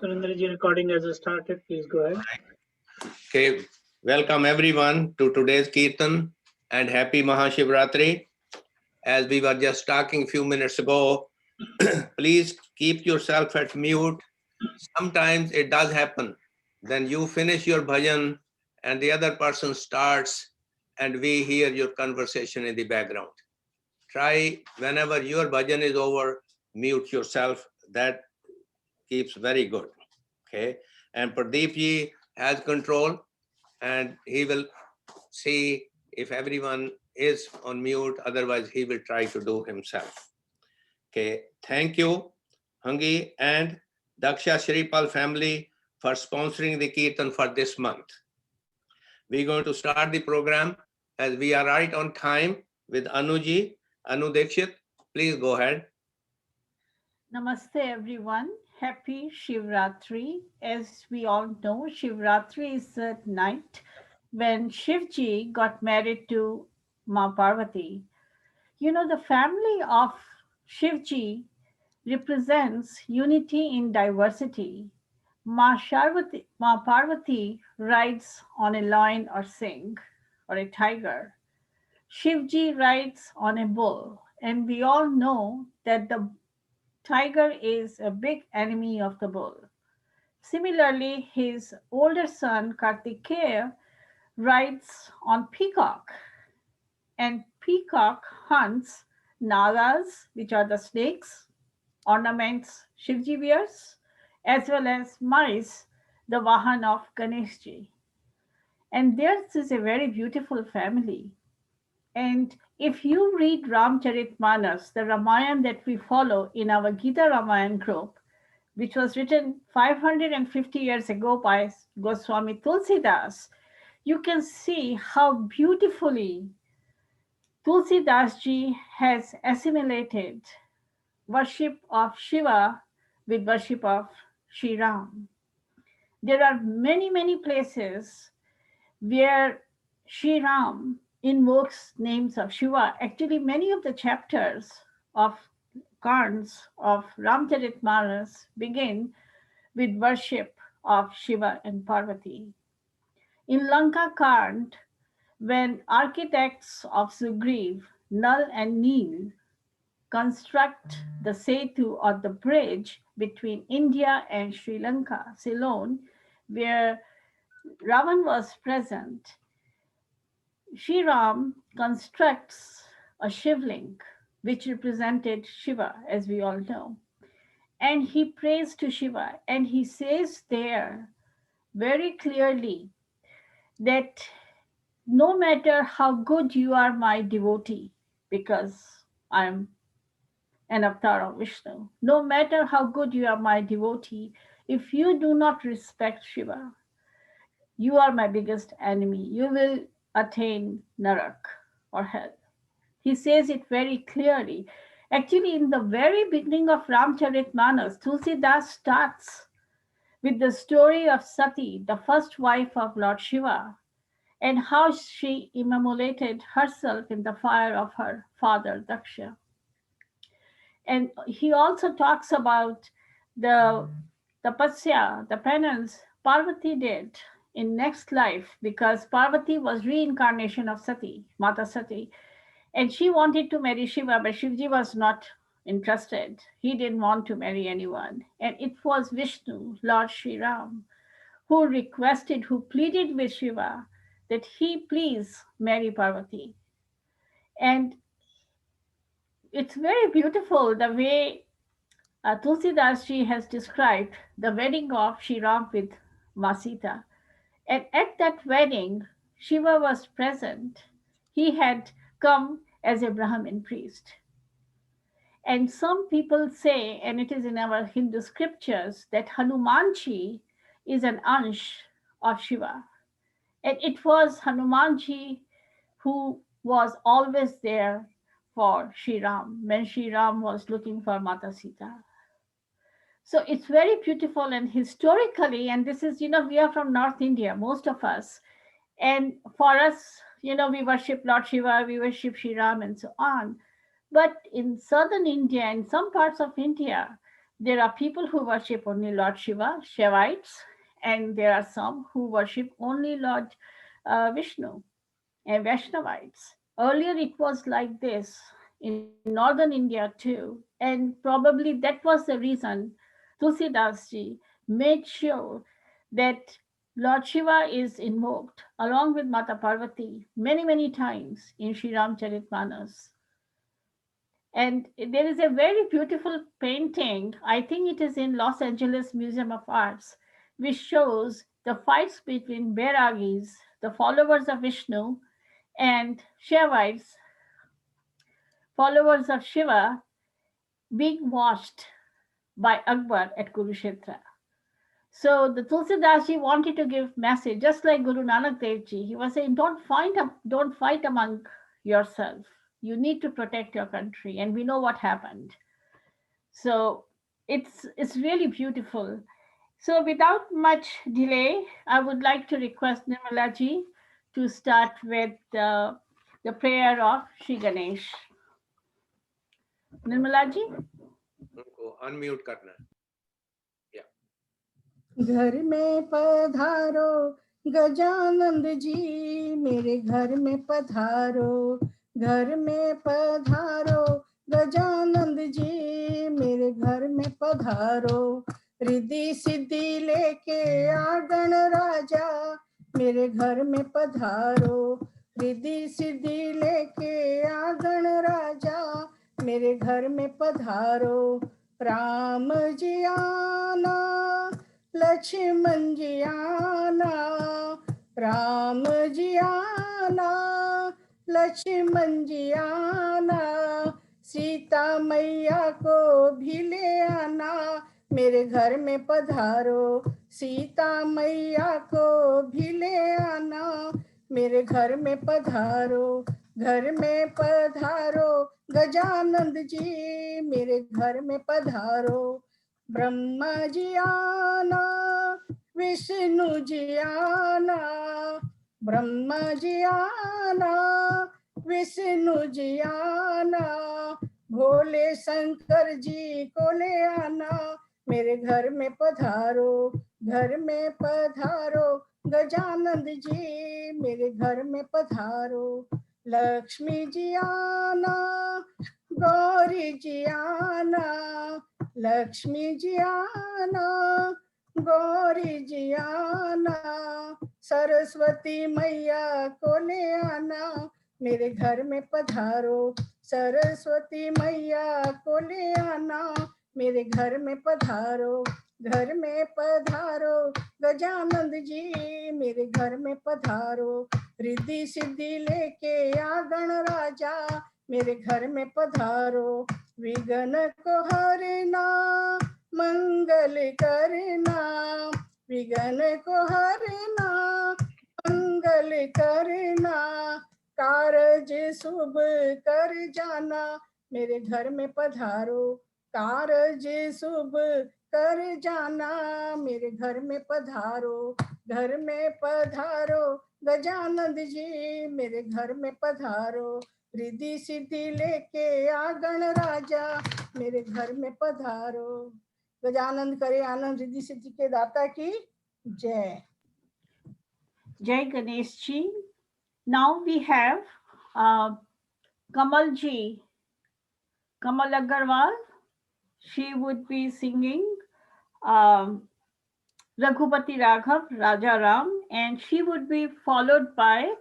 Surendraji, recording has started. Please go ahead. Okay, welcome everyone to today's Kirtan and happy Mahashivratri. As we were just talking a few minutes ago, please keep yourself at mute. Sometimes it does happen. Then you finish your bhajan and the other person starts and we hear your conversation in the background. Try whenever your bhajan is over, mute yourself. That keeps very good. Okay. And Pradeep ji has control and he will see if everyone is on mute, otherwise he will try to do himself. Okay, thank you, Hangi and Daksha Shripal family for sponsoring the Kirtan for this month. We're going to start the program as we are right on time with Anuji. Anu Dekshit, please go ahead. Namaste everyone. Happy Shivratri. As we all know, Shivratri is the night when Shivji got married to Ma Parvati. You know, the family of Shivji represents unity in diversity. Ma Parvati rides on a lion or sing or a tiger. Shivji rides on a bull, and we all know that the tiger is a big enemy of the bull. Similarly, his older son Kartikeya rides on peacock, and peacock hunts nagas, which are the snakes, ornaments Shivji wears, as well as mice, the Vahan of Ganeshji. And theirs is a very beautiful family. And if you read Ramcharitmanas, the Ramayana that we follow in our Gita Ramayana group, which was written 550 years ago by Goswami Tulsidas, you can see how beautifully Tulsidas ji has assimilated worship of Shiva with worship of Sri Ram. There are many, many places where Sri Ram invokes names of Shiva. Actually, many of the chapters of Kans of Ramcharitmanas begin with worship of Shiva and Parvati. In Lanka Kand, when architects of Sugriv, Nal and Neel, construct the Setu or the bridge between India and Sri Lanka, Ceylon, where Ravan was present, Sri Ram constructs a Shivling, which represented Shiva, as we all know. And he prays to Shiva, and he says there very clearly that no matter how good you are my devotee, because I'm an avatar of Vishnu, no matter how good you are my devotee, if you do not respect Shiva, you are my biggest enemy. You will attain Narak or hell. He says it very clearly. Actually, in the very beginning of Ramcharitmanas, Tulsidas starts with the story of Sati, the first wife of Lord Shiva, and how she immolated herself in the fire of her father Daksha. And he also talks about the tapasya, the penance Parvati did in next life, because Parvati was reincarnation of Sati, Mata Sati, and she wanted to marry Shiva, but Shivji was not interested. He didn't want to marry anyone. And it was Vishnu, Lord Sri Ram, who requested, who pleaded with Shiva that he please marry Parvati. And it's very beautiful the way Tulsidas ji has described the wedding of Sri Ram with Masita. And at that wedding, Shiva was present. He had come as a Brahmin priest. And some people say, and it is in our Hindu scriptures, that Hanumanji is an ansh of Shiva. And it was Hanumanji who was always there for Sri Ram when Sri Ram was looking for Mata Sita. So it's very beautiful, and historically, and this is, we are from North India, most of us. And for us, we worship Lord Shiva, we worship Sri Ram, and so on. But in southern India, in some parts of India, there are people who worship only Lord Shiva, Shaivites, and there are some who worship only Lord Vishnu and Vaishnavites. Earlier, it was like this in northern India too, and probably that was the reason Tulsidas ji made sure that Lord Shiva is invoked along with Mata Parvati many, many times in Sri Ramcharitmanas. And there is a very beautiful painting, I think it is in Los Angeles Museum of Arts, which shows the fights between Bairagis, the followers of Vishnu, and Shaivites, followers of Shiva, being watched by Akbar at Kurukshetra. So the Tulsidas ji wanted to give message, just like Guru Nanak Dev ji. He was saying, don't fight among yourself. You need to protect your country, and we know what happened. So it's really beautiful. So without much delay, I would like to request Nirmala ji to start with the prayer of Shri Ganesh. Nirmala ji? उनको unmute करना है. घर में पधारो गजानंद जी, मेरे घर में पधारो, घर में पधारो गजानंद जी, मेरे घर में पधारो। रिद्धि सिद्धि लेके आ गण राजा, मेरे घर में पधारो। रिद्धि सिद्धि लेके आ गण राजा, मेरे घर में पधारो। राम जी आना, लक्ष्मण जी आना, राम जी आना, लक्ष्मण जी आना, सीता मैया को भी ले आना, मेरे घर में पधारो। सीता मैया को भी ले आना, मेरे घर में पधारो। घर में पधारो गजानंद जी, मेरे घर में पधारो। ब्रह्मा जी आना, विष्णु जी आना, ब्रह्मा जी आना, विष्णु जी आना, भोले शंकर जी को ले आना, मेरे घर में पधारो। घर में पधारो गजानंद जी, मेरे घर में पधारो। लक्ष्मी जी आना, गौरी जी आना, लक्ष्मी जी आना, गौरी जी आना, सरस्वती मैया को ले आना, मेरे घर में पधारो। सरस्वती मैया को ले आना, मेरे घर में पधारो। घर में पधारो गजानंद जी, मेरे घर में पधारो। रिद्धि सिद्धि लेके आ गण राजा, मेरे घर में पधारो। विघ्न को हरना, मंगल करना, विघ्न को हरना, मंगल करना, कारज शुभ कर जाना, मेरे घर में पधारो। कारज शुभ कर जाना, मेरे घर में पधारो। घर में पधारो गजानंद जी, मेरे घर में पधारो। रिद्धि सिद्धि लेके आ गण राजा, मेरे घर में पधारो। गजानंद करे आनंद, रिद्धि सिद्धि के दाता की जय। Jai Ganesh ji. Now we have Kamal ji, Kamal Agarwal. She would be singing Raghupati Raghav, Raja Ram, and she would be followed by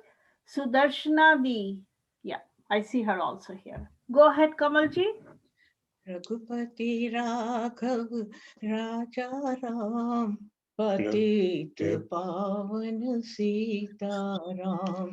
Sudarshana Di. Yeah, I see her also here. Go ahead, Kamal ji. Raghupati Raghav राजा राम, पतित पावन सीताराम।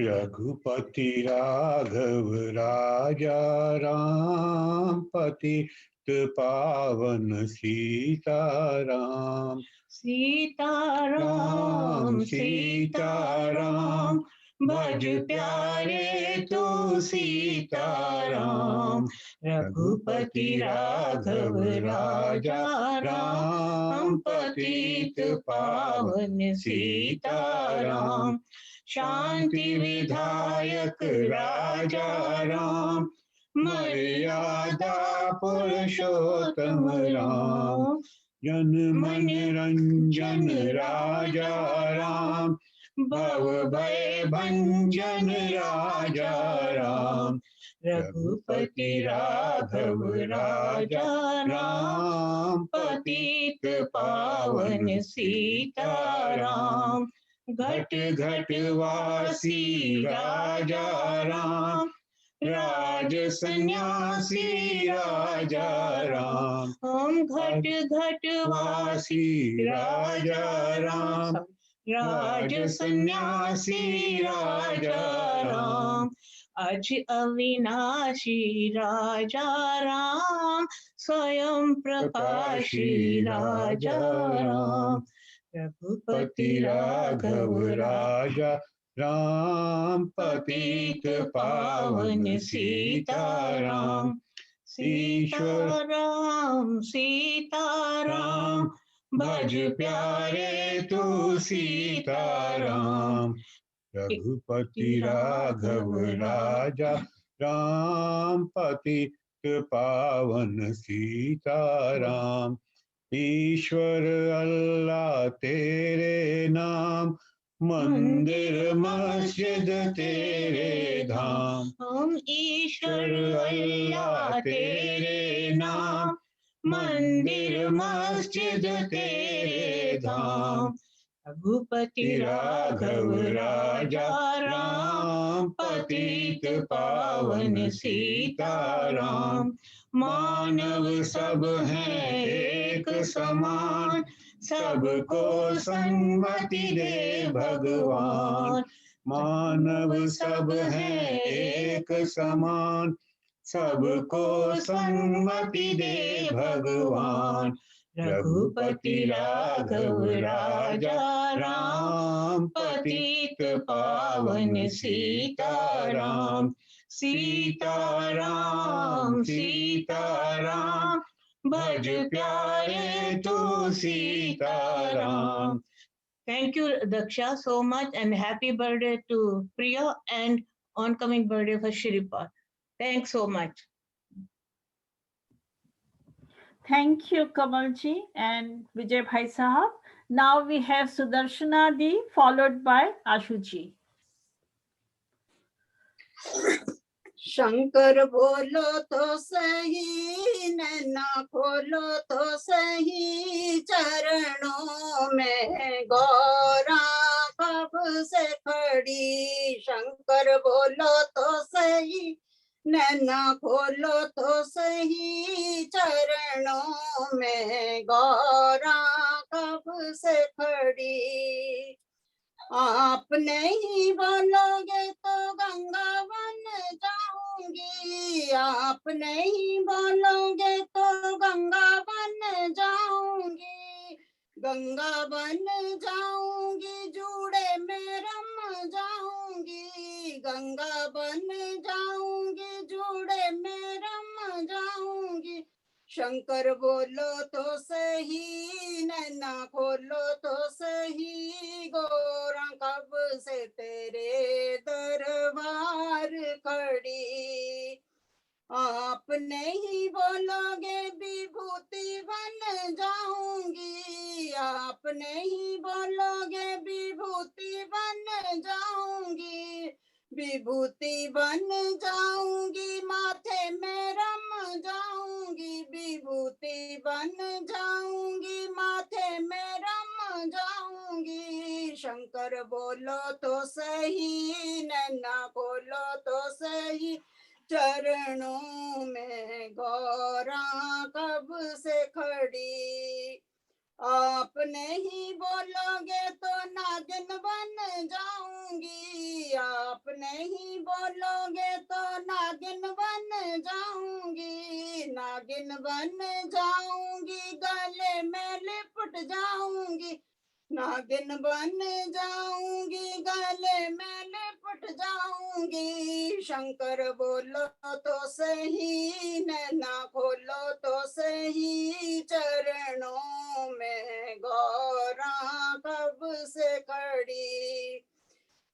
रघुपति राघव राजा राम, पतित पावन सीताराम। सीताराम सीताराम, भज प्यारे तू सीताराम। रघुपति राघव राजा राम, पतित पावन सीताराम। शांति विधायक राजा राम, मर्यादा पुरुषोत्तम राम, जन मन रंजन राजा राम, भव भय भंजन राजा राम, रघुपति राघव राजा राम, पतित पावन सीताराम, घट घट वासी राजा राम, राज सन्यासी राजा राम, हम घट घट वासी राजा राम, राज सन्यासी राजा राम, अज अविनाशी राजा राम, स्वयं प्रकाशी राजा राम, रघुपति राघव राजा राम, पतित पावन सीताराम, सीताराम सीताराम, भज प्यारे तू सीताराम, रघुपति राघव राजा राम, पतित पावन सीताराम, ईश्वर अल्लाह तेरे नाम, मंदिर मस्जिद तेरे धाम, हम ईश्वर अल्लाह तेरे नाम, मंदिर मस्जिद तेरे धाम, रघुपति राघव राजा राम, पतित पावन सीताराम, मानव सब हैं एक समान, सबको सन्मति दे भगवान, मानव सब हैं एक समान, सबको सन्मति दे भगवान, रघुपति राघव राजा राम, पतित पावन सीताराम, सीताराम सीताराम, भज प्यारे तू Sitaram. Thank you, Daksha, so much, and happy birthday to Priya and oncoming birthday for Shripa. Thanks so much. Thank you, Kamalji and Vijay Bhai Sahab. Now we have Sudarshana Di, followed by Ashuji. Shankar बोलो तो सही, नैना खोलो तो सही, चरणों में गौरा कब से खड़ी। शंकर बोलो तो सही, नैना खोलो तो सही, चरणों में गौरा कब से खड़ी। आप नहीं बोलोगे तो गंगा बन जाऊंगी, आप नहीं बोलोगे तो गंगा बन जाऊंगी, गंगा बन जाऊंगी, जूड़े में रम जाऊंगी, गंगा बन जाऊंगी, जूड़े में रम जाऊंगी। शंकर बोलो तो सही, नैना खोलो तो सही, गौरा कब से तेरे दरबार खड़ी। आप नहीं बोलोगे विभूति बन जाऊंगी, आप नहीं बोलोगे विभूति बन जाऊंगी, विभूति बन जाऊंगी, माथे में रम जाऊंगी, विभूति बन जाऊंगी, माथे में रम जाऊंगी। शंकर बोलो तो सही, नैना बोलो तो सही, चरणों में गौरा कब से खड़ी। आप नहीं बोलोगे तो नागिन बन जाऊंगी, आप नहीं बोलोगे तो नागिन बन जाऊंगी, नागिन बन जाऊंगी, गले में लिपट जाऊंगी, नागिन बन जाऊंगी, गले में लिपट जाऊंगी। शंकर बोलो तो सही, नैना खोलो तो सही, चरणों में गौरा कब से खड़ी।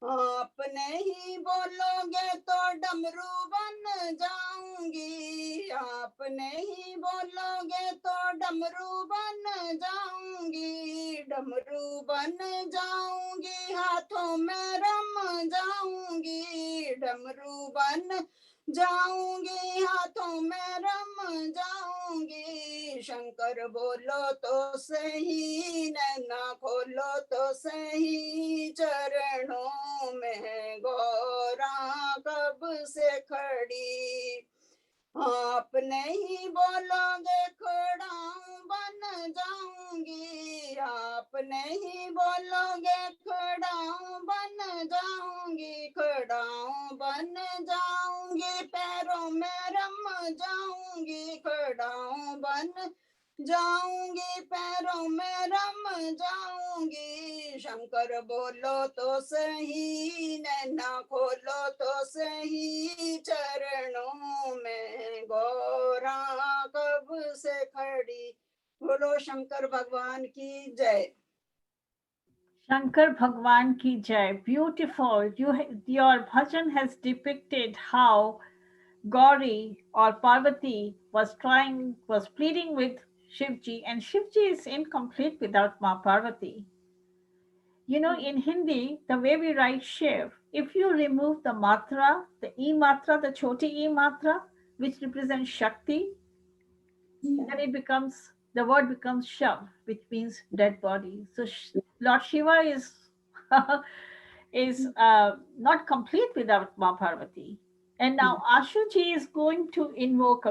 आप नहीं बोलोगे तो डमरू बन जाऊंगी, आप नहीं बोलोगे तो डमरू बन जाऊंगी, डमरू बन जाऊंगी, हाथों में रम जाऊंगी, डमरू बन जाऊंगी, हाथों में रम जाऊंगी। शंकर बोलो तो सही, नैना खोलो तो सही, चरणों में गौरा कब से खड़ी। आप नहीं बोलोगे खड़ाऊं बन जाऊंगी, आप नहीं बोलोगे खड़ाऊं बन जाऊंगी, खड़ाऊं बन जाऊंगी, पैरों में रम जाऊंगी, खड़ाऊं बन जाऊंगी, पैरों में रम जाऊंगी। शंकर बोलो तो सही, नैना खोलो तो सही, चरणों में गौरा कब से खड़ी। बोलो शंकर भगवान की जय। Shankar Bhagwan ki jai. Beautiful. Your bhajan has depicted how Gauri or Parvati was pleading with Shivji, and Shivji is incomplete without Ma Parvati. You know, in Hindi, the way we write Shiv, if you remove the matra, the E matra, the choti E matra, which represents Shakti, then the word becomes Shav, which means dead body. So Lord Shiva is not complete without Ma Parvati. And now Ashuji is going to invoke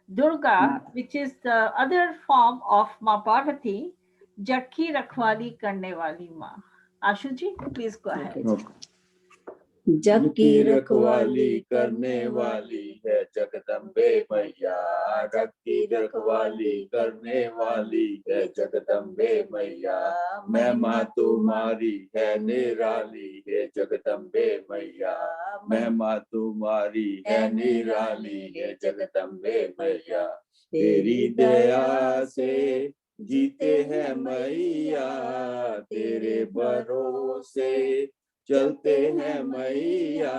Durga, which is the other form of Ma Parvati, जग की रखवाली करने वाली माँ। आशु जी, please go ahead. जग की रखवाली करने वाली है जगदम्बे मैया, जग की रखवाली करने वाली है जगदम्बे मैया, महिमा तुम्हारी है निराली है जगदम्बे मैया, महिमा तुम्हारी है निराली है जगदम्बे मैया, तेरी दया से जीते हैं मैया, तेरे भरोसे चलते हैं मैया,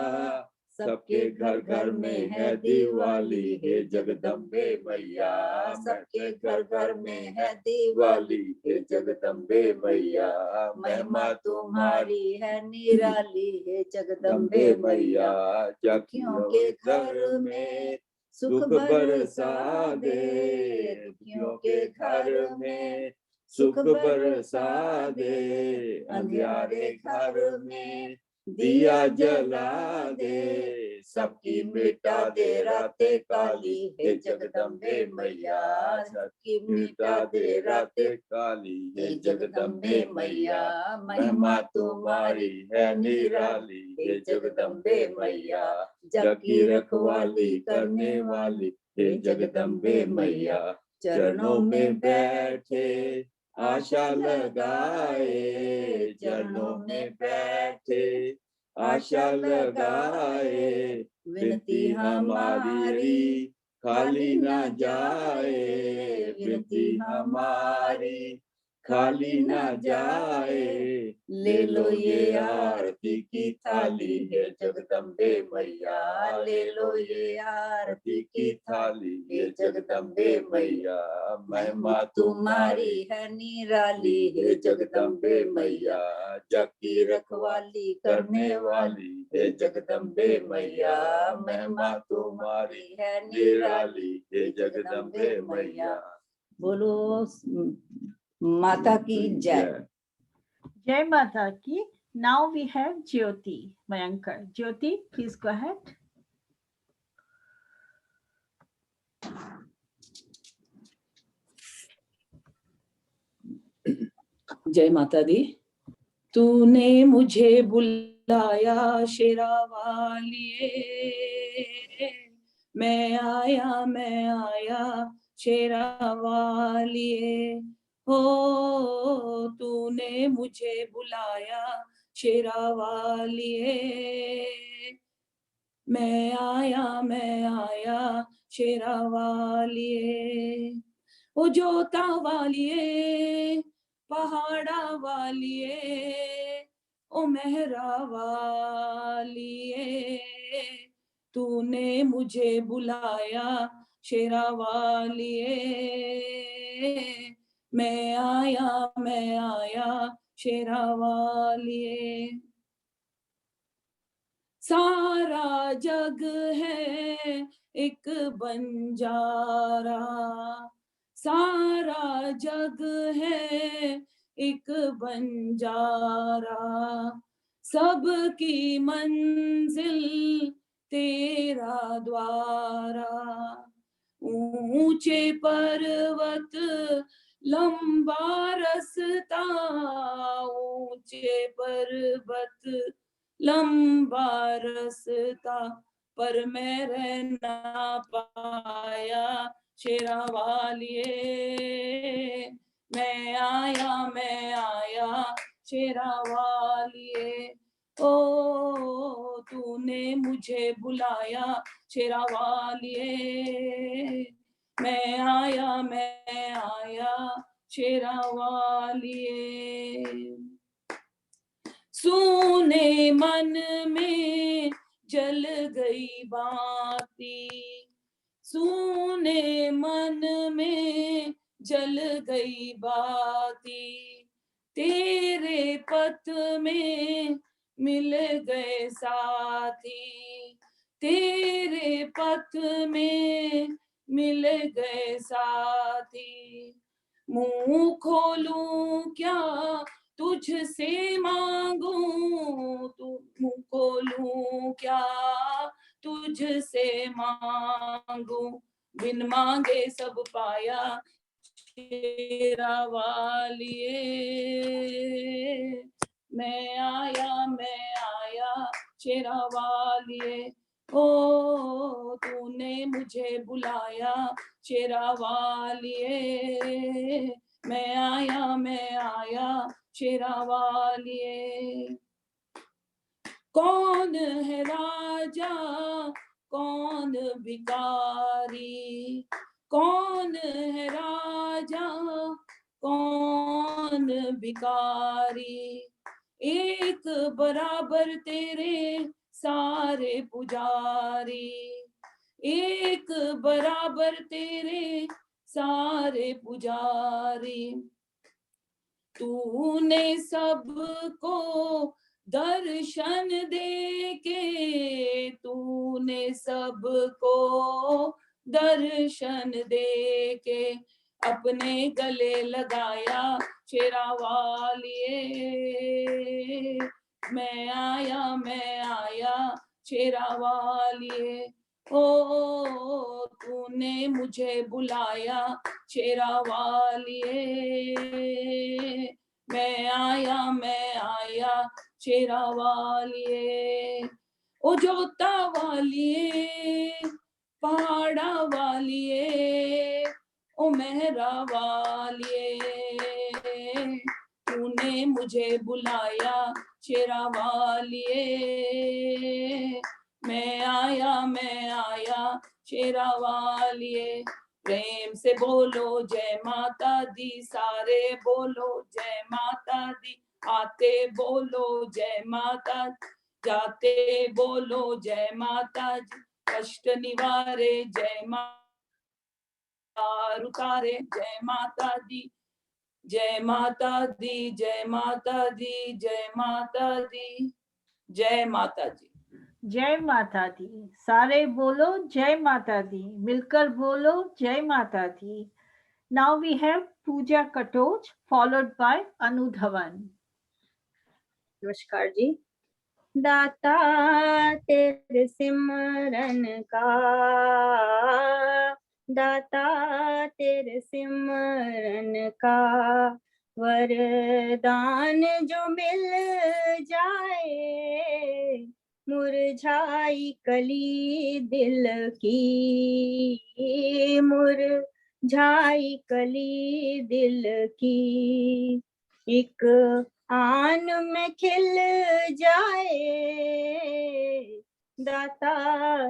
सबके घर घर में है दिवाली है जगदम्बे मैया, सबके घर घर में है दिवाली है जगदम्बे मैया, महिमा तुम्हारी है निराली है जगदम्बे मैया, जखियों के घर में सुख बरसा दे, दुखियों के घर में सुख बरसा दे, अंधियारे घर में दिया जला दे, सबकी मिटा दे रातें काली है जगदम्बे मैया, सबकी मिटा दे रातें काली है जगदम्बे मैया, महिमा तुम्हारी है निराली है जगदम्बे मैया, जग की रखवाली करने वाली है जगदम्बे मैया, चरणों में बैठे आशा लगाए, चरणों में बैठे आशा लगाए, विनती हमारी खाली ना जाए, विनती हमारी खाली ना जाए, ले लो ये आरती की थाली है जगदम्बे मैया, ले लो ये आरती की थाली है जगदम्बे मैया, महिमा तुम्हारी है निराली है जगदम्बे मैया, जग की रखवाली करने वाली है जगदम्बे मैया, महिमा तुम्हारी है निराली है जगदम्बे मैया। बोलो माता की जय। जय माता की। Now we have Jyoti Mayankar. Jyoti, please go ahead. जय माता दी। तूने मुझे बुलाया शेरा वालिए, मैं आया शेरा वालिए, हो तूने मुझे बुलाया शेरा वालिए, मैं आया शेरा वालिए, ओ जोता वालिए पहाड़ा वालिए, ओ मेहरा वालिए, तूने मुझे बुलाया शेरा वालिए, मैं आया शेरा वालिए। सारा जग है एक बंजारा, सारा जग है एक बंजारा, सबकी मंजिल तेरा द्वारा। ऊंचे पर्वत लंबा रास्ता, ऊंचे पर्वत लंबा रास्ता, पर मैं रह ना पाया शेरा वालिए, मैं आया शेरा वालिए। ओ तूने मुझे बुलाया शेरा वालिए, मैं आया शेरा वालिए। सुने मन में जल गई बाती, सुने मन में जल गई बाती, तेरे पथ में मिल गए साथी, तेरे पथ में मिल गए साथी। मुंह खोलूं क्या तुझसे मांगूं, तू मुंह खोलूं क्या तुझसे मांगूं, बिन मांगे सब पाया शेरा वालिए, मैं आया शेरा वालिए। ओ तूने मुझे बुलाया शेरा वालिए, मैं आया शेरा वालिए। कौन है राजा कौन भिखारी, कौन है राजा कौन भिखारी, एक बराबर तेरे सारे पुजारी, एक बराबर तेरे सारे पुजारी। तूने सबको दर्शन दे के, तूने सबको दर्शन दे के, अपने गले लगाया शेरा वालिए, मैं आया शेरा वालिए। ओ तूने मुझे बुलाया शेरा वालिए, मैं आया शेरा वालिए। ओ जोता वालिए पहाड़ा वालिए, ओ मेहरा वालिए, तूने मुझे बुलाया शेरा वालिए, मैं आया शेरा वालिए। प्रेम से बोलो जय माता दी, सारे बोलो जय माता दी, आते बोलो जय माता, जाते बोलो जय माता जी, कष्ट निवारे जय माता, उतारे जय माता दी, जय माता दी, जय माता दी, जय माता दी, जय माता जी। जय माता दी। सारे बोलो जय माता दी, मिलकर बोलो जय माता दी। Now we have Pooja Katoj followed by Anu Dhawan. नमस्कार जी। दाता तेरे सिमरन का, दाता तेरे सिमरन का, वरदान जो मिल जाए, मुरझाई कली दिल की, मुरझाई कली दिल की, एक आन में खिल जाए, दाता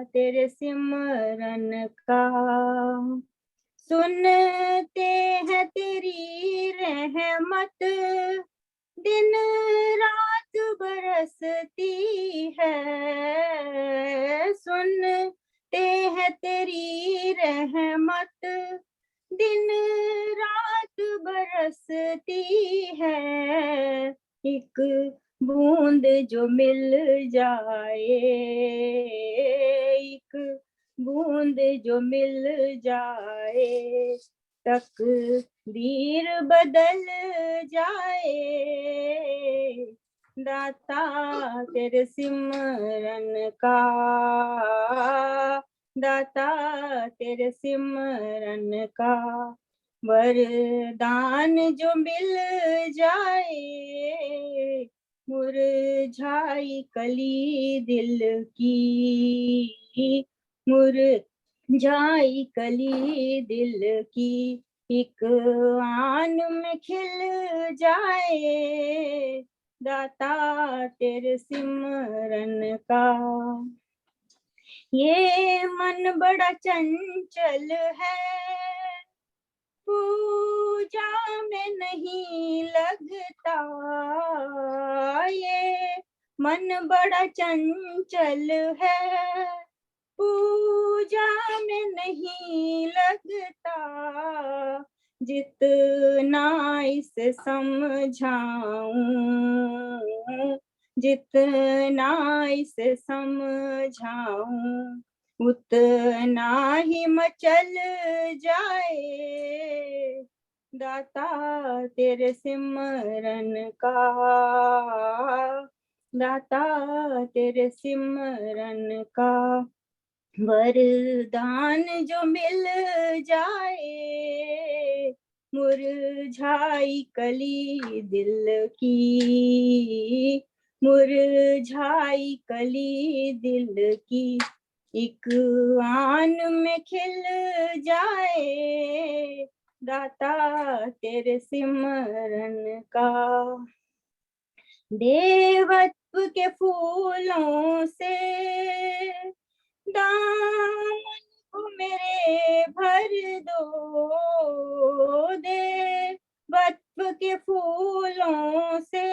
तेरे सिमरन का। सुनते हैं तेरी रहमत दिन रात बरसती है, एक बूंद जो मिल जाए, एक बूंद जो मिल जाए, तकदीर बदल जाए। दाता तेरे सिमरन का, दाता तेरे सिमरन का, वरदान जो मिल जाए, मुरझाई कली दिल की, मुरझाई कली दिल की, एक आन में खिल जाए। दाता तेरे सिमरन का, ये मन बड़ा चंचल है, पूजा में नहीं लगता, ये मन बड़ा चंचल है, पूजा में नहीं लगता, जितना इसे समझाऊं, जितना इसे समझाऊं, उतना ही मचल जाए। दाता तेरे सिमरन का, दाता तेरे सिमरन का, वरदान जो मिल जाए, मुरझाई कली दिल की, मुरझाई कली दिल की, एक आन में खिल जाए। दाता तेरे सिमरन का, देवत्व के फूलों से दामन को मेरे भर दो, देवत्व के फूलों से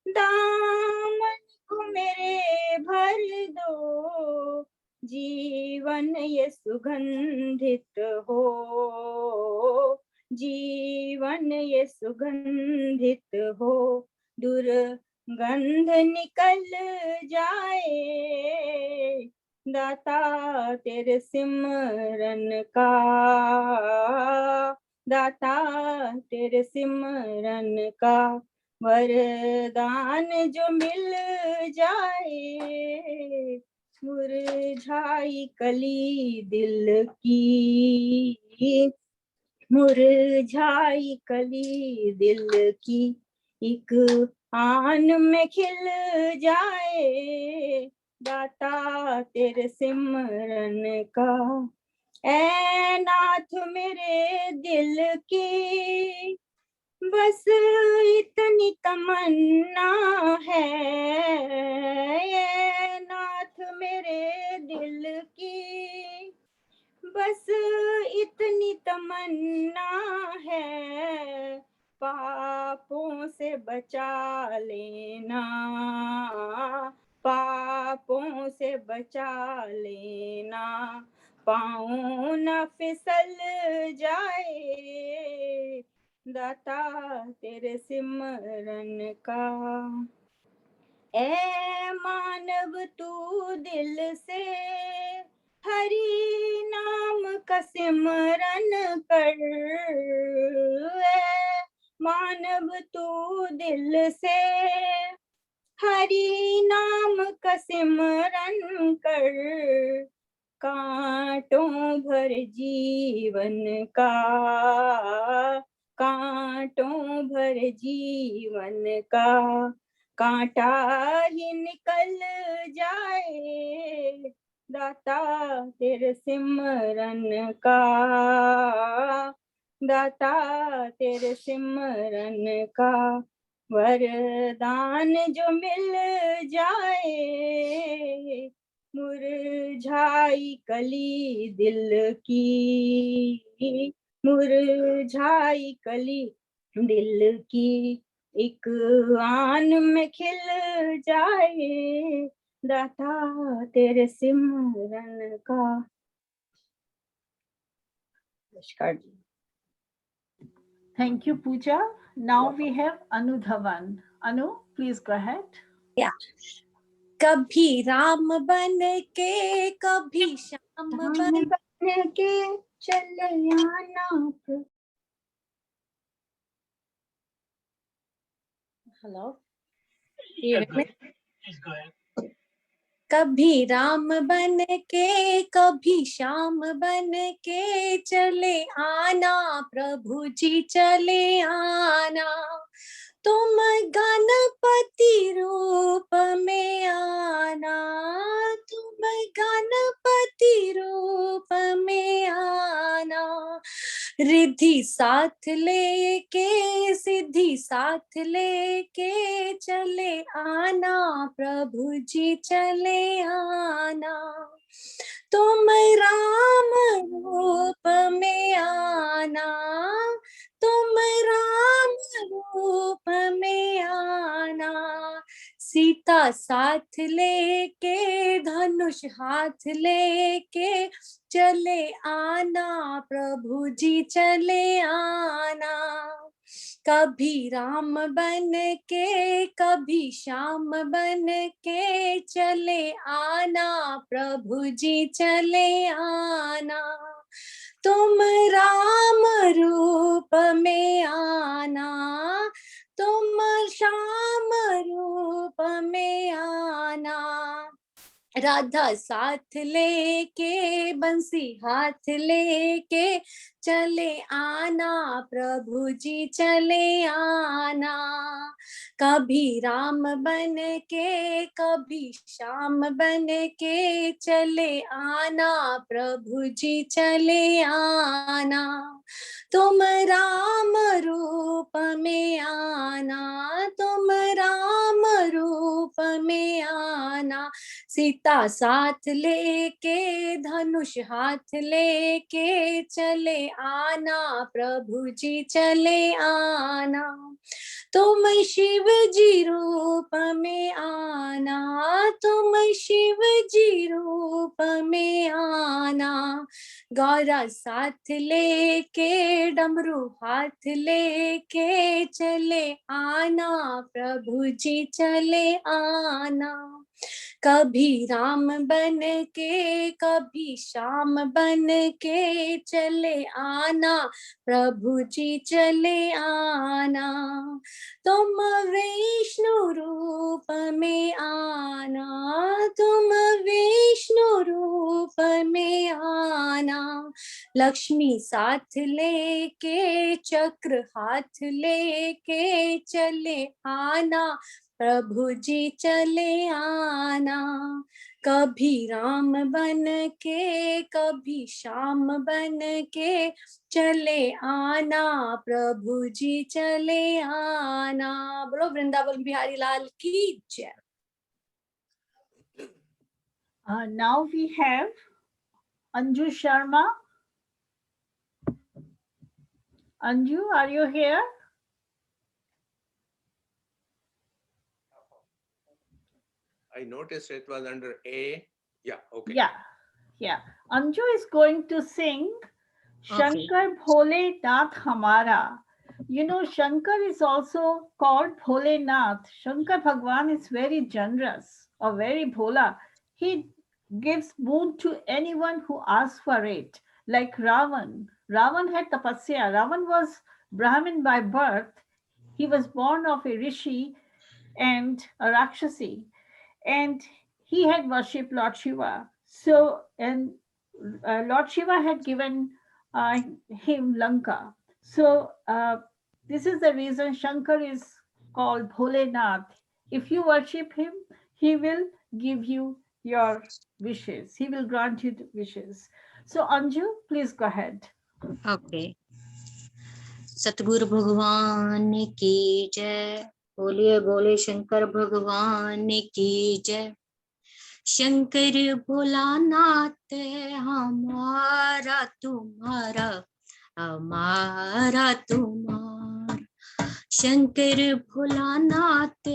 दामन को मेरे भर दो, जीवन ये सुगंधित हो, जीवन ये सुगंधित हो, दुर्गंध निकल जाए। दाता तेरे सिमरन का, दाता तेरे सिमरन का, वरदान जो मिल जाए, मुरझाई कली दिल की, मुरझाई कली दिल की, एक आन में खिल जाए। दाता तेरे सिमरन का, ऐ नाथ मेरे दिल की, बस इतनी तमन्ना है, ऐ नाथ मेरे दिल की, बस इतनी तमन्ना है, पापों से बचा लेना, पापों से बचा लेना, पाँव न फिसल जाए। दाता तेरे सिमरन का, ऐ मानव तू दिल से हरि नाम का सिमरन कर, ऐ मानव तू दिल से हरि नाम का सिमरन कर, कांटों भर जीवन का, कांटों भर जीवन का, कांटा ही निकल जाए। दाता तेरे सिमरन का, दाता तेरे सिमरन का, वरदान जो मिल जाए, मुरझाई कली दिल की, मुरझाई कली दिल की, एक आन में खिल जाए। दाता तेरे सिमरन का। नमस्कार जी। Thank you, Pooja. Now we have Anu Dhawan. Anu, please go ahead. कभी राम बन के कभी श्याम बन के चले आना हेलो Please go ahead. कभी राम बन के कभी श्याम बन के चले आना प्रभु जी चले आना तुम गणपति रूप में आना तुम गणपति रूप में आना रिद्धि साथ लेके सिद्धि साथ लेके चले आना प्रभु जी चले आना तुम राम रूप में आना तुम राम रूप में आना सीता साथ लेके धनुष हाथ लेके चले आना प्रभु जी चले आना कभी राम बन के कभी श्याम बन के चले आना प्रभु जी चले आना तुम राम रूप में आना तुम श्याम रूप में आना राधा साथ लेके बंसी हाथ लेके चले आना प्रभु जी चले आना कभी राम बन के कभी श्याम बन के चले आना प्रभु जी चले आना तुम राम रूप में आना तुम राम रूप में आना सीता साथ लेके धनुष हाथ लेके चले आना प्रभु जी चले आना तुम शिव जी रूप में आना तुम शिव जी रूप में आना गौरा साथ लेके डमरू हाथ लेके चले आना प्रभु जी चले आना कभी राम बन के कभी श्याम बन के चले आना प्रभु जी चले आना तुम विष्णु रूप में आना तुम विष्णु रूप में आना लक्ष्मी साथ लेके चक्र हाथ लेके चले आना प्रभु जी चले आना कभी राम बन के कभी श्याम बन के चले आना प्रभु जी चले आना बोलो वृंदावन बिहारी लाल की जय Now we have Anju Sharma. Anju, are you here? I noticed it was under A. Yeah, okay. Yeah. Anju is going to sing Shankar Bhole Nath Hamara. You know, Shankar is also called Bhole Nath. Shankar Bhagwan is very generous or very bhola. He gives boon to anyone who asks for it. Like Ravan. Ravan had tapasya. Ravan was Brahmin by birth. He was born of a rishi and a rakshasi. And he had worshipped Lord Shiva. So, and Lord Shiva had given him Lanka. So, this is the reason Shankar is called Bholenath. If you worship him, he will give you your wishes. He will grant you the wishes. So, Anju, please go ahead. Okay. सतगुरु भगवान की जय बोलिए बोले शंकर भगवान की जय शंकर भोलानाथ हमारा तुम्हारा हमारा तुम्हारा शंकर भोलानाथ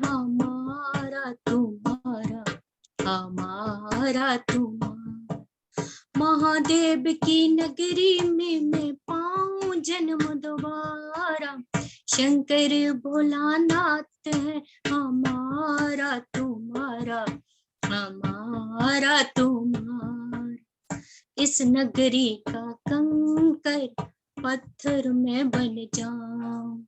हमारा तुम्हारा हमारा तुम्हारा महादेव की नगरी में मैं पाऊं जन्म दोबारा। शंकर भोलानाथ है हमारा तुम्हारा, हमारा तुम्हारा। इस नगरी का कंकर पत्थर में बन जाऊं,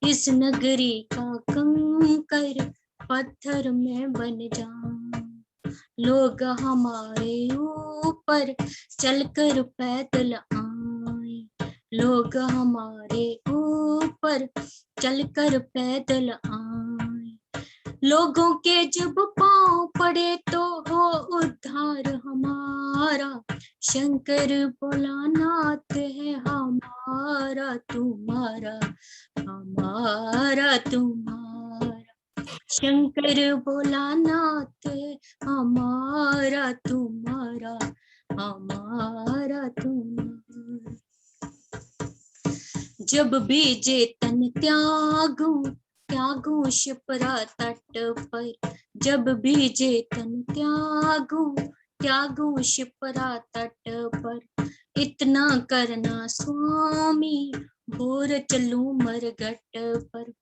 इस नगरी का कंकर पत्थर में बन जाऊं। लोग हमारे ऊपर चलकर पैदल आए, लोग हमारे ऊपर चलकर पैदल आए। लोगों के जब पांव पड़े तो हो उद्धार हमारा। शंकर भोलानाथ है हमारा तुम्हारा, हमारा तुम्हारा। शंकर भोलानाथ हमारा तुम्हारा, हमारा तुम्हारा। जब बीजे तन त्यागूं त्यागूं शिप्रा तट पर, जब बीजे तन त्यागूं त्यागूं शिप्रा तट पर। इतना करना स्वामी भोर चलूं मरघट पर,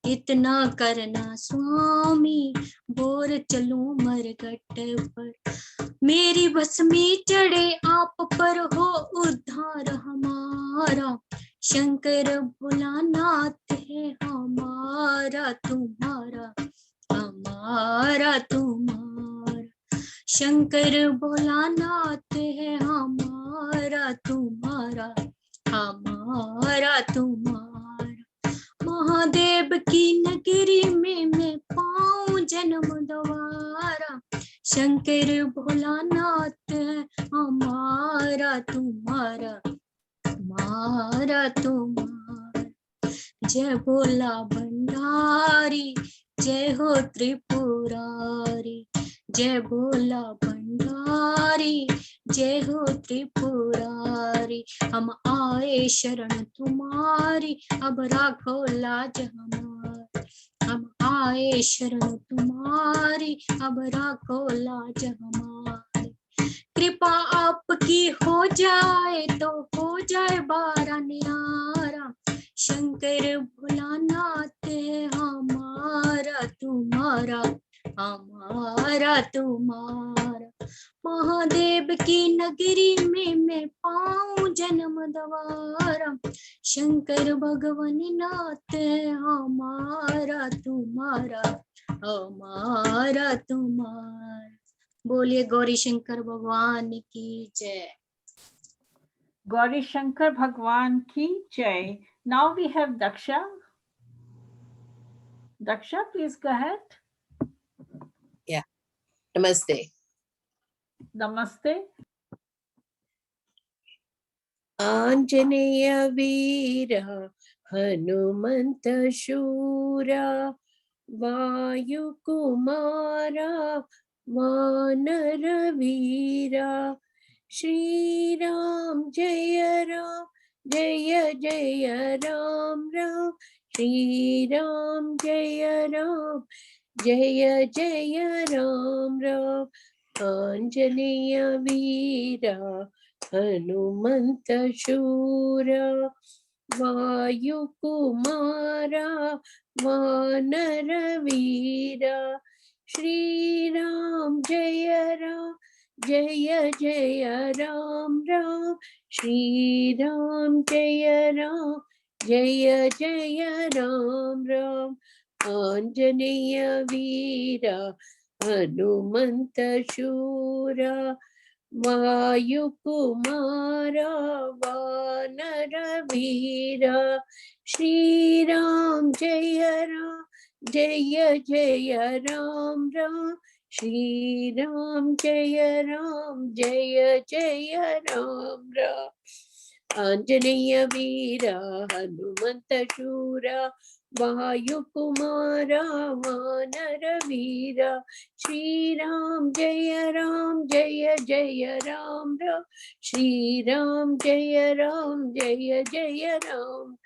इतना करना स्वामी भोर चलूं मरघट पर। मेरी बस में चढ़े आप पर हो उद्धार हमारा। शंकर भोलानाथ है हमारा तुम्हारा, हमारा तुम्हारा। शंकर भोलानाथ है हमारा तुम्हारा, हमारा तुम्हारा। महादेव की नगरी में मैं पाऊं जन्म दोबारा। शंकर भोलानाथ है हमारा तुम्हारा, हमारा तुम्हारा। जय भोला भंडारी, जय हो त्रिपुरारी। जय भोला भंडारी, जय हो त्रिपुरारी। हम आए शरण तुम्हारी, अब राखो लाज हमारी। हम आए शरण तुम्हारी, अब राखो लाज हमारी। कृपा आपकी हो जाए तो हो जाए बारा न्यारा। शंकर भोलानाथ है हमारा तुम्हारा, हमारा तुम्हारा। महादेव की नगरी में मैं पाऊं जन्म दोबारा। शंकर भगवान नाथ है हमारा तुम्हारा, हमारा तुम्हारा। बोलिए गौरी शंकर भगवान की जय। गौरी शंकर भगवान की जय। Now we have Daksha. Daksha, please go ahead. नमस्ते। Namaste. आंजनेय वीर हनुमंत शूरा, वायु कुमारा वानर वीरा। श्री राम जय राम, जय जय राम राम। श्री राम जय राम, जय जय राम राम। आंजनेय वीरा हनुमंत शूरा, वायु कुमारा वानर वीरा। श्री राम जय राम, जय जय राम राम। श्री राम जय राम, जय जय राम राम। आंजनेय वीरा हनुमंत शूरा, वायु कुमारा वानर वीरा। श्री राम जय राम, जय जय राम राम। श्री राम जय राम, जय जय राम राम। आंजनेय वीरा हनुमंत शूरा, वायु कुमारा वानर वीरा। श्री राम जय राम, जय जय राम राम। श्री राम जय राम, जय जय राम।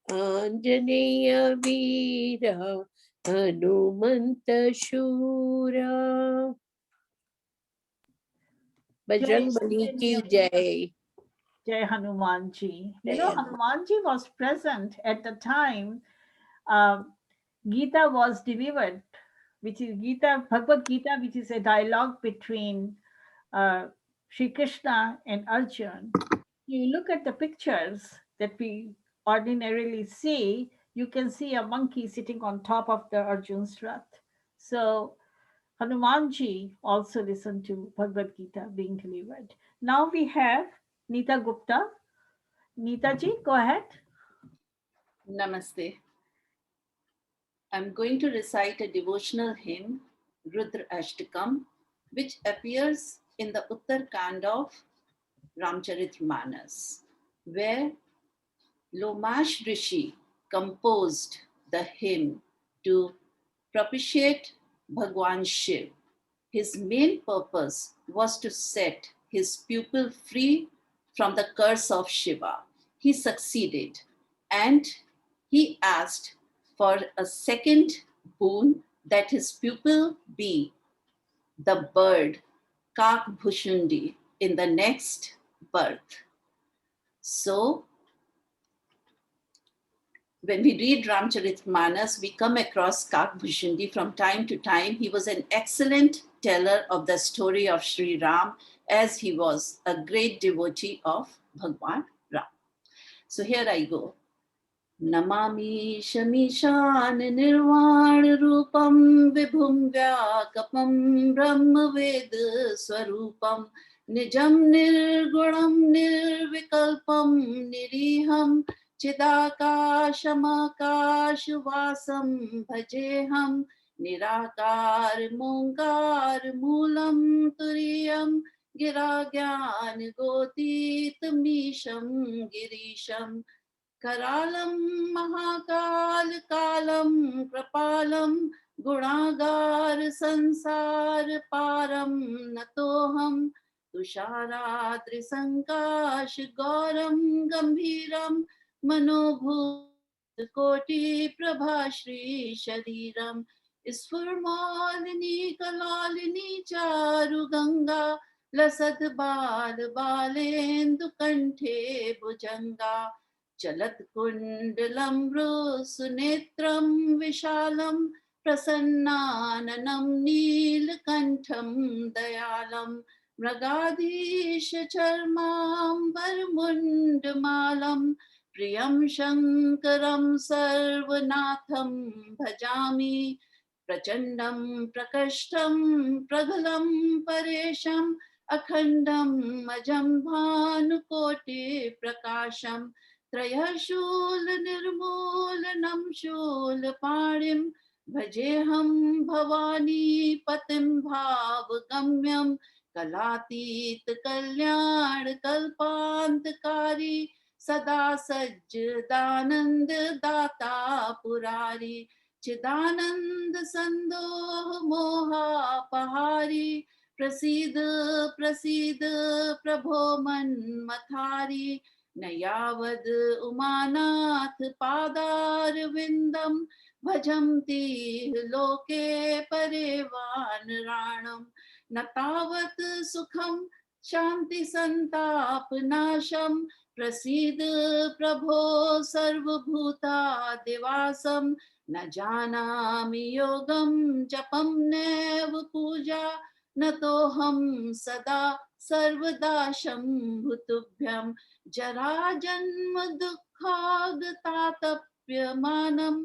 आंजनेय वीरा हनुमंत शूरा। बजरंग बली की जय। Jai Hanuman ji. You Jai know, Hanuman. Hanuman ji was present at the time Gita was delivered, which is Gita, Bhagavad Gita, which is a dialogue between Sri Krishna and Arjun. You look at the pictures that we ordinarily see, you can see a monkey sitting on top of the Arjun's Rath. So Hanumanji also listened to Bhagavad Gita being delivered. Now we have Neeta Gupta. Neeta ji, go ahead. Namaste. I'm going to recite a devotional hymn, Rudra Ashtakam, which appears in the Uttarkand of Ramcharitmanas, where Lomash Rishi composed the hymn to propitiate Bhagwan Shiv. His main purpose was to set his pupil free from the curse of Shiva. He succeeded, and he asked for a second boon, that his pupil be the bird Kak Bhushundi in the next birth. So, when we read Ramcharitmanas, we come across Kak Bhushundi from time to time. He was an excellent teller of the story of Sri Ram, as he was a great devotee of Bhagwan Ram. So here I go. Namami Shamishan Nirvana Rupam Vibhum Vyakapam Brahma Veda Swarupam Nijam Nirgunam Nirvikalpam Niriham Chidakashamakashvasam Bhajeham Nirakar Munkar Moolam Turiyam Giragyan Gotit Misham Girisham Karalam Mahakal Kalam Krapalam Gunagar Sansar Param Natoham Tusharadri Sankash Gauram Gambhiram Manobhut Koti Prabhashri Shariram Isfurmalini Kalalini Charu Ganga Lasad Bal Balendu Kanthe Bhujanga Chalat Kundalam Sunetram Vishalam Prasannananam Neelakantham Dayalam Mragadhisha Charmam Varmundamalam Priyam Shankaram Sarvanatham Bhajami Prachandam Prakashtam Pragalam Paresham Akhandam Ajam Bhanukoti Prakasham Trayashul Nirmulanam Shul Parim Bhajeham Bhavani Patim Bhavagamyam Kalatit Kalyan Kalpantakari Sada Sajdanand Data Purari Chidanand Sandoh Moha Pahari Prasidha Prasidha Prabho Manmathari Nayavad Umanath Padar Vindam Bhajamti Loke Parevan Ranam Natavat Sukham Shanti Santap Nasham Prasidha Prabho Sarvabhuta Devasam Najanami Yogam Japam Nev Puja Natoham Sada Sarvadasham Bhutubhyam Jara Janma Dukkhagatapyamanam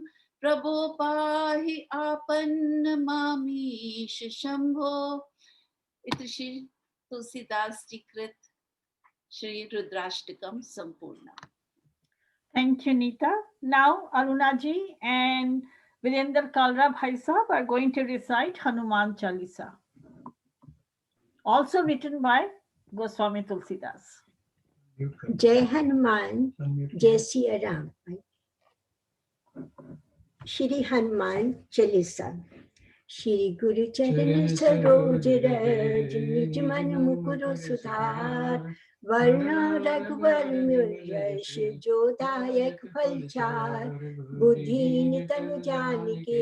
Prabho Pahi Apan Shambho. Iti Shri Tulsidas Ji Krit Shri Rudrashtakam Sampurna. Thank you, Neeta. Now, Arunaji and Virender Kalra Bhai Sahab are going to recite Hanuman Chalisa, also written by Goswami Tulsidas. Jai Hanuman, Jai Siya Ram. Shri Hanuman Chalisa. Shri Guru Charan Saroj Raj Nij Man Mukuru Sudhar Varna Raghuvar Yash Jodayak Phalchar Buddhi Nitanu Janike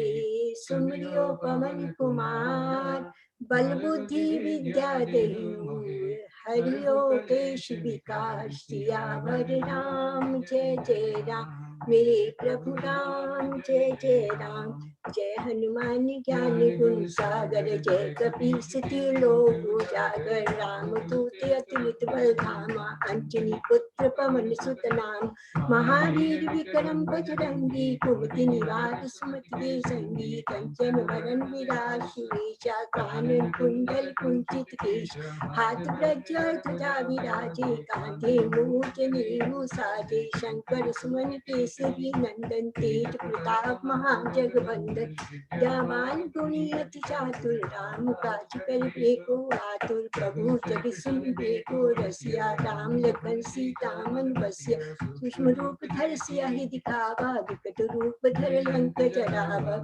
Sumriyo Paman Kumar Bal Buddhi Vidya Dehu हरिओ केश विकास सियावर राम जय जय राम। मेरे प्रभु राम जय जय राम। जय हनुमान ज्ञान गुण सागर जय कपीस लोक उजागर। राम दूत अतुलित बल धामा अंजनी पुत्र पवन सुत नाम। महावीर विक्रम बजरंगी कुमति निवार सुमति के संगी। कंचन वरन विराज सुवेशा कानन कुंडल कुंचित केश। हाथ ब्रज ध्वजा विराजे कांधे मूज नेमु साजे। शंकर सुमन केसरी नंदन तेज प्रताप महाजगवंदन। जाबान गुणी अति चातुर राम काज कर को आतुर। प्रभु जग सुन को रसिया राम लखन सीता मन बसिया। सूक्ष्म रूप धर सियाहि दिखावा विकट रूप धर लंक जरावा।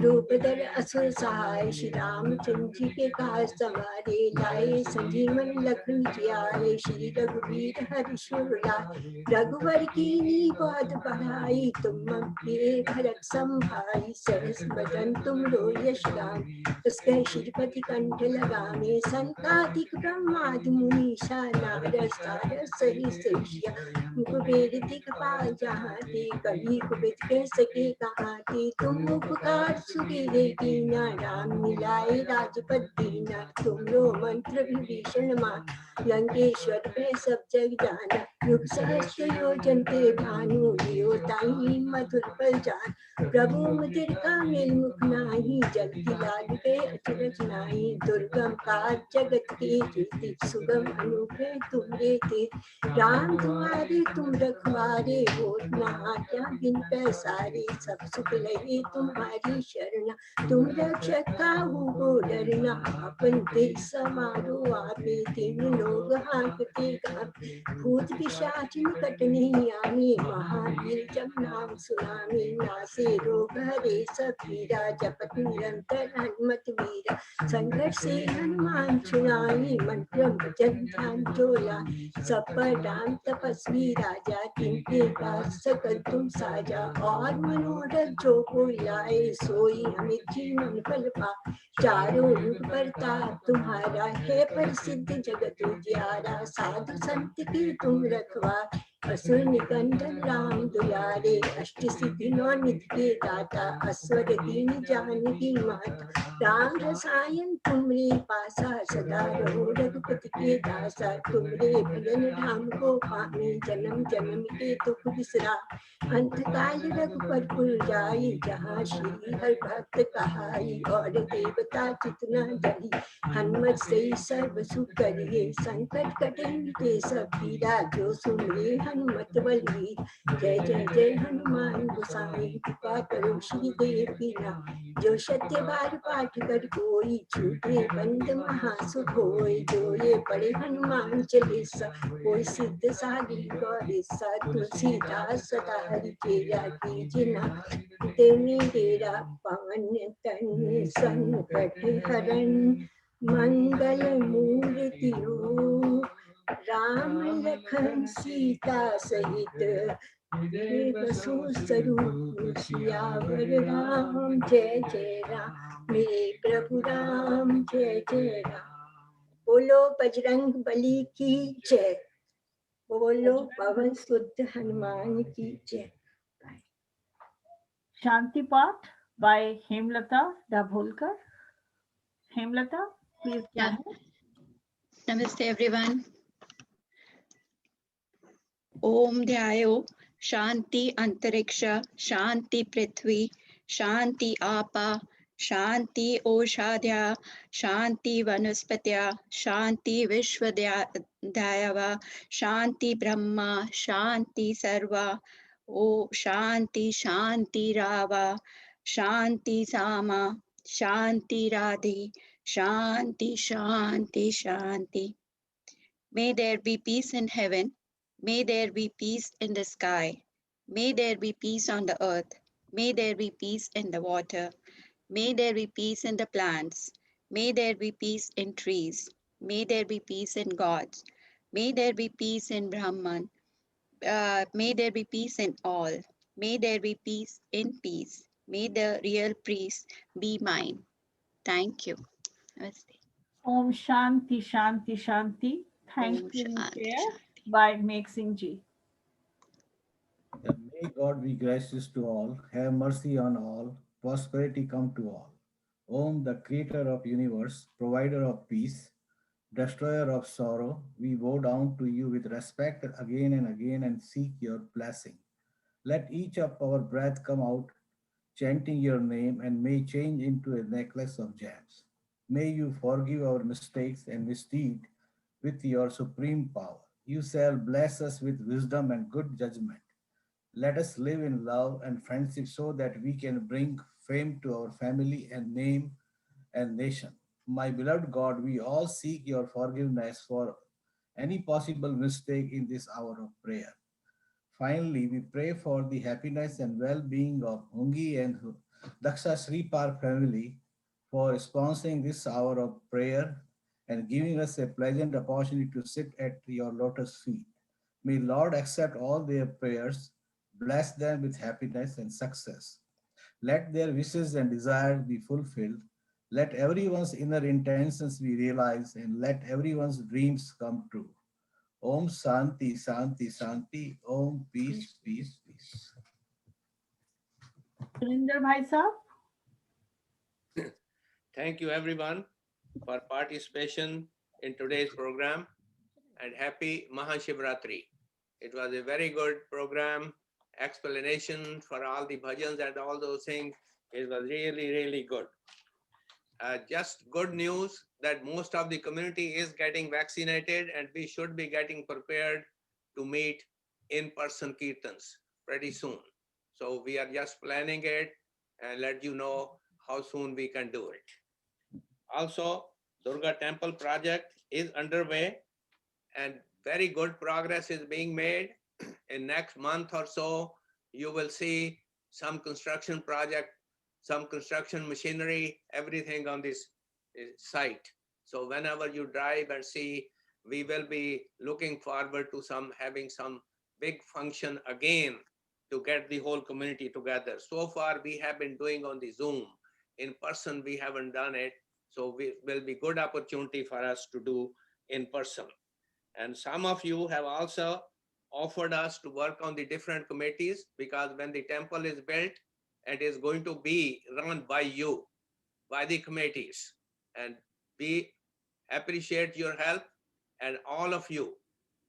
रूप धर असुर सहाय श्री रामचंद्र जी के काज सवारे। लाए संजीवन लखन जियाए श्री रघुवीर हर्ष उल्लास। रघुवर कीनी बहुत बड़ाई तुम मम प्रिय भरत संभाई। सहस बदन तुम रो यश गान उसके श्रीपति कंठ लगावे। संताधिक ब्रह्मादि मुनीषा नारद सारद सहित सेवकिया। कुबेर दिखपाल जहाँ ते कभी कुबेर कह सके कहाँ ते। तुम उपकार सुबेरे कीना राम मिलाए राजपद दीना। तुम लो मंत्र विभीषण मान लंकेश्वर पे सब जग जाना। युग सहस्त्र योजन ते भानु लियो ताई मधुर पल जान। प्रभु मुदिर का मेल मुख नाही जल्दी लाग गए अचरज नाही। दुर्गम काज जगत के जेते सुगम अनुग्रह तुम्हारे ते। राम तुम्हारे तुम रखवारे हो ना क्या बिन पैसारे। सब सुख लगे तुम्हारी शरण तुम रक्षक काहू को डरना। अपन तेज समारो आपे तीन लोग हाँकते कांपे। भूत पिशाच निकट नहीं आवे महावीर जब नाम सुनावे। नासे रोग हरे सब पीरा जपत निरंतर हनुमत वीरा। संकट से हनुमान छुड़ाए मन क्रम वचन ध्यान जो लाए। सब पर राम तपस्वी राजा तिनके पास सकल तुम साजा। और मनोरथ जो कोई लाए सोई अमित जीवन फल पाए। चारों युग प्रताप तुम्हारा है प्रसिद्ध जगत उजियारा। साधु संत की तुम रखवार असुर निकंदन राम दुलारे। अष्ट सिद्धि नौ निधि के दाता असवर दीन जानकी माता। राम रसायन तुमरे पासा सदा रहो रघुपति के दासा। तुमरे भजन राम को पावे जन्म जन्म के दुख बिसरा। अंत काल रघुपर पुर जाई जहाँ श्री हरि भक्त कहाई। और देवता चितना डरी हनुमत से सर्व सुख करिए। संकट कटे मिटे सब पीरा जो सुमरे हनुमत बलवीर। जय जय जय हनुमान गोसाई कृपा करो श्री देव की नाम। जो सत्य बार पाठ कर कोई छूटे बंद महासुख होय। जो ये पढ़े हनुमान चालीसा कोई सिद्ध साधी गौरीसा। तुलसीदास सदा हरि चेरा कीजे ना तेने डेरा। पवन तन संकट हरण मंगल मूर्ति रूप। राम लखन सीता सहित बसु स्वरूप। सियावर राम जय जय राम। मेरे प्रभु राम जय जय राम। बोलो बजरंग बली की जय। बोलो पवन सुत हनुमान की जय। Shanti Path by Hemlata Dabholkar. Hemlata, please go Yeah. ahead. Namaste everyone. Om Dhyayo Shanti Antariksha Shanti Prithvi Shanti Apa Shanti Oshadhya Shanti Vanaspatya Shanti Vishwadhyayava Shanti Brahma Shanti Sarva O Shanti Shanti Rava Shanti Sama Shanti Radhi Shanti Shanti Shanti. May there be peace in heaven. May there be peace in the sky. May there be peace on the earth. May there be peace in the water. May there be peace in the plants. May there be peace in trees. May there be peace in gods. May there be peace in Brahman. May there be peace in all. May there be peace in peace. May the real peace be mine. Thank you. Namaste. Om Shanti Shanti Shanti. Thanking Shanti, chair Shanti. by Meg Singh Ji. May God be gracious to all, have mercy on all, prosperity come to all. Om, the creator of universe, provider of peace, destroyer of sorrow, we bow down to you with respect again and again and seek your blessing. Let each of our breath come out chanting your name and may change into a necklace of gems. May you forgive our mistakes and misdeed with your supreme power. You shall bless us with wisdom and good judgment. Let us live in love and friendship so that we can bring fame to our family and name and nation. My beloved God, we all seek your forgiveness for any possible mistake in this hour of prayer. Finally, we pray for the happiness and well-being of Hungi and Daksha Sripar family for sponsoring this hour of prayer and giving us a pleasant opportunity to sit at your lotus feet. May Lord accept all their prayers, bless them with happiness and success. Let their wishes and desires be fulfilled. Let everyone's inner intentions be realized and let everyone's dreams come true. Om Shanti, Shanti, Shanti. Om Peace, Peace, Peace. Surinder Bhai Sahab. Thank you everyone for participation in today's program and happy Mahashivratri. It was a very good program, explanation for all the bhajans and all those things. It was really, really good. Just good news that most of the community is getting vaccinated and we should be getting prepared to meet in-person kirtans pretty soon. So we are just planning it and let you know how soon we can do it. Also, Durga Temple project is underway and very good progress is being made. In next month or so, you will see some construction project, some construction machinery, everything on this site. So whenever you drive and see, we will be looking forward to having some big function again to get the whole community together. So far we have been doing on the Zoom. In person we haven't done it. So it will be good opportunity for us to do in person. And some of you have also offered us to work on the different committees because when the temple is built, it is going to be run by you, by the committees. And we appreciate your help and all of you.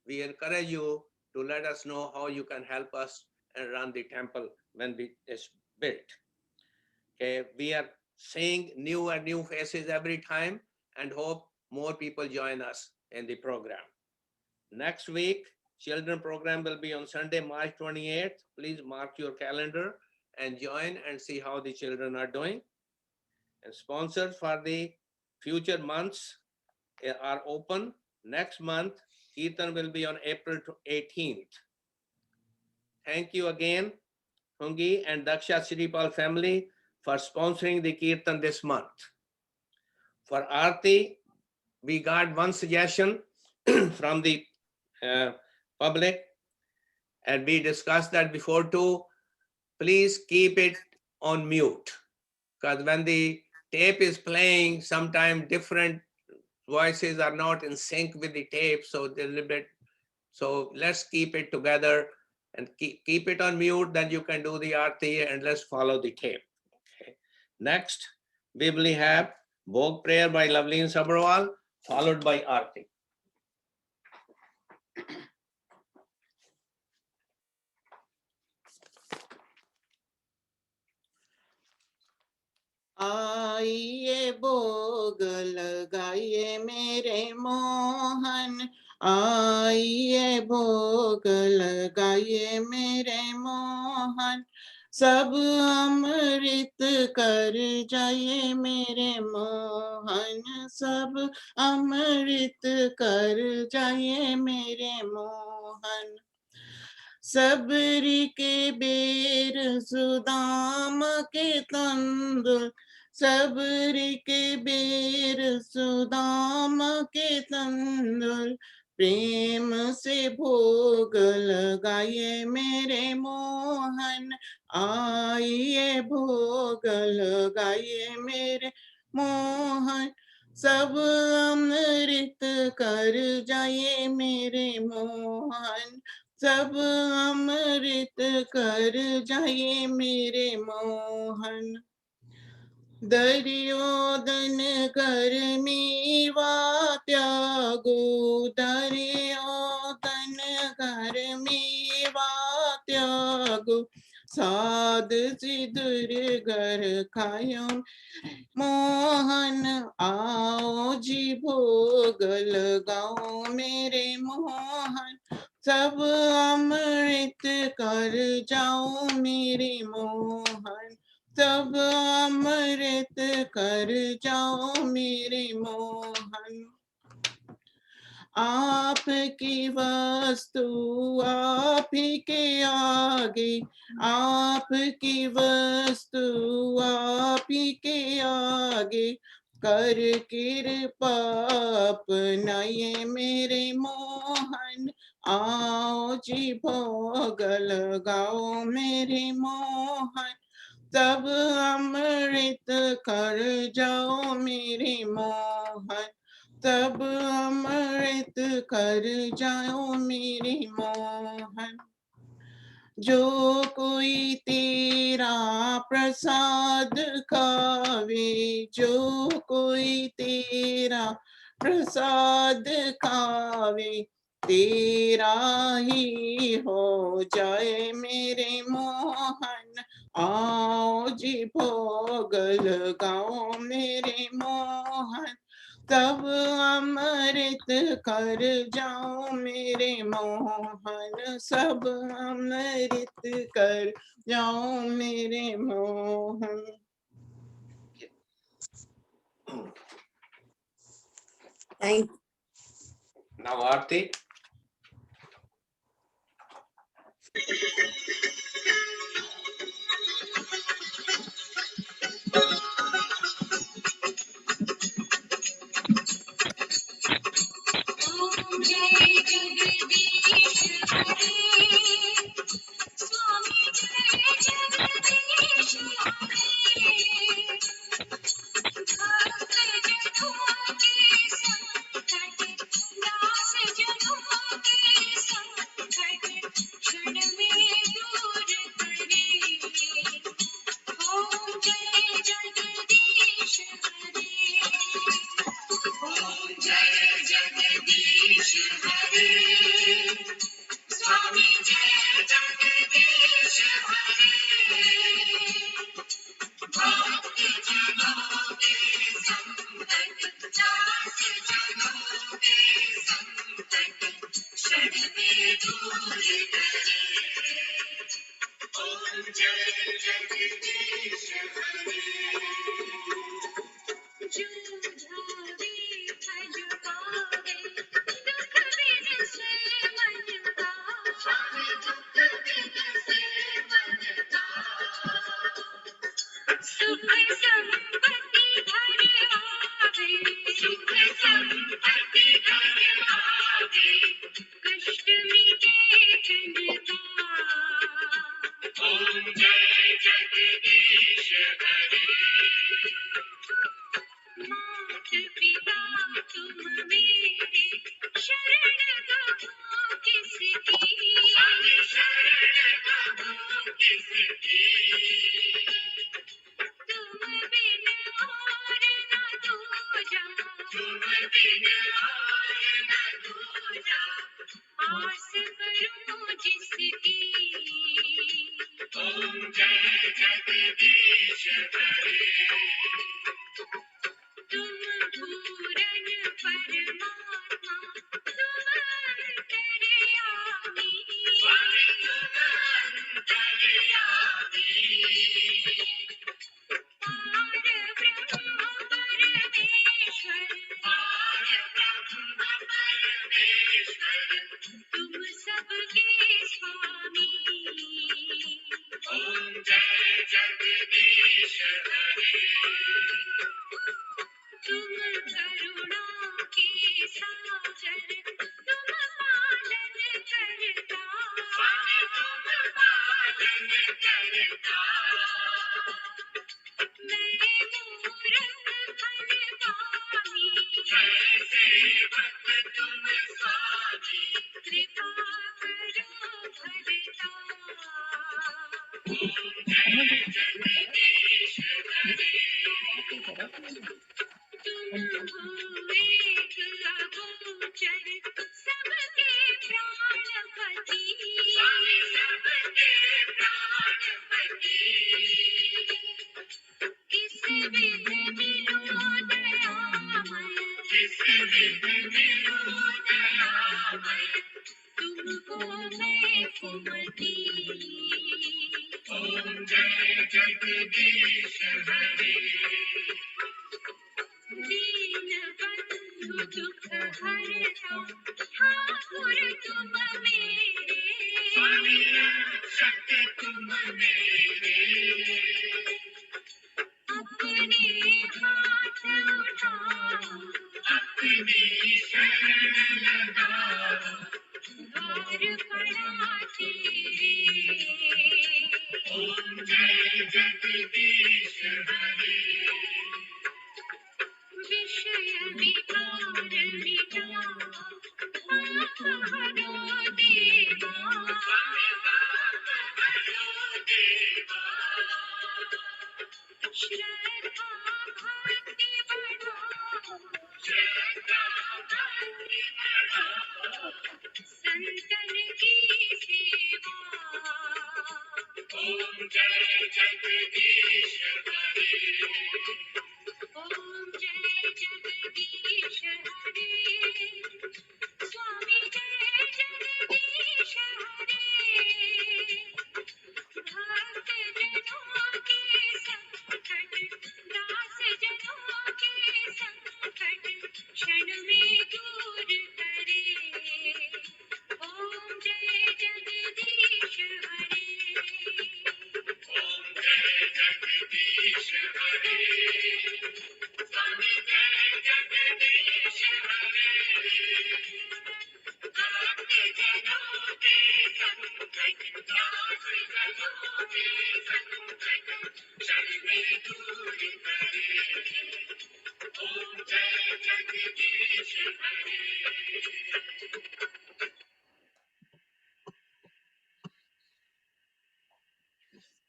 We encourage you to let us know how you can help us and run the temple when it is built. Okay, we are seeing new and new faces every time and hope more people join us in the program. Next week, children program will be on Sunday, March 28th. Please mark your calendar and join and see how the children are doing. And sponsors for the future months are open. Next month, Kirtan will be on April 18th. Thank you again, Hungi and Daksha Sripal family for sponsoring the Kirtan this month. For Aarti, we got one suggestion from the public, and we discussed that before too. Please keep it on mute, because when the tape is playing, sometimes different voices are not in sync with the tape, so they're a little bit. So let's keep it together and keep it on mute. Then you can do the Aarti and let's follow the tape. Okay. Next, we will have Bhog prayer by Loveleen Sabharwal, followed by Aarti. आइए भोग लगाइए मेरे मोहन, आइए भोग लगाइए मेरे मोहन, सब अमृत कर जाइए मेरे मोहन, सब अमृत कर जाइए मेरे मोहन। सबरी के बेर सुदाम के तंदुल, सबरी के बेर सुदाम के तंदुल, प्रेम से भोग लगाइए मेरे मोहन, आइए भोग लगाइए मेरे मोहन, सब अमृत कर जाए मेरे मोहन, सब अमृत कर जाए मेरे मोहन। दर्योदन कर मेवा त्यागो, दर्योदन कर मेवा त्यागो, साध सिदुर घर खायो मोहन, आओ जी भोग लगाओ मेरे मोहन, सब अमृत कर जाओ मेरे मोहन, सब अमृत कर जाओ मेरे मोहन। आपकी वस्तु आप ही के आगे, आपकी वस्तु आप ही के आगे, कर कृपा अपनाइए मेरे मोहन, आओ जी भोग लगाओ मेरे मोहन, सब अमृत कर जाओ मेरे मोहन, सब अमृत कर जाओ मेरे मोहन। जो कोई तेरा प्रसाद खावे, जो कोई तेरा प्रसाद खावे, तेरा ही हो जाए मेरे मोहन, आओ जी भोग लगाओ मेरे मोहन, तब अमृत कर जाओ मेरे मोहन, सब अमृत कर जाओ मेरे Mohan. Thank you. Now Aarti.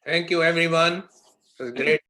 Thank you, everyone. It was great.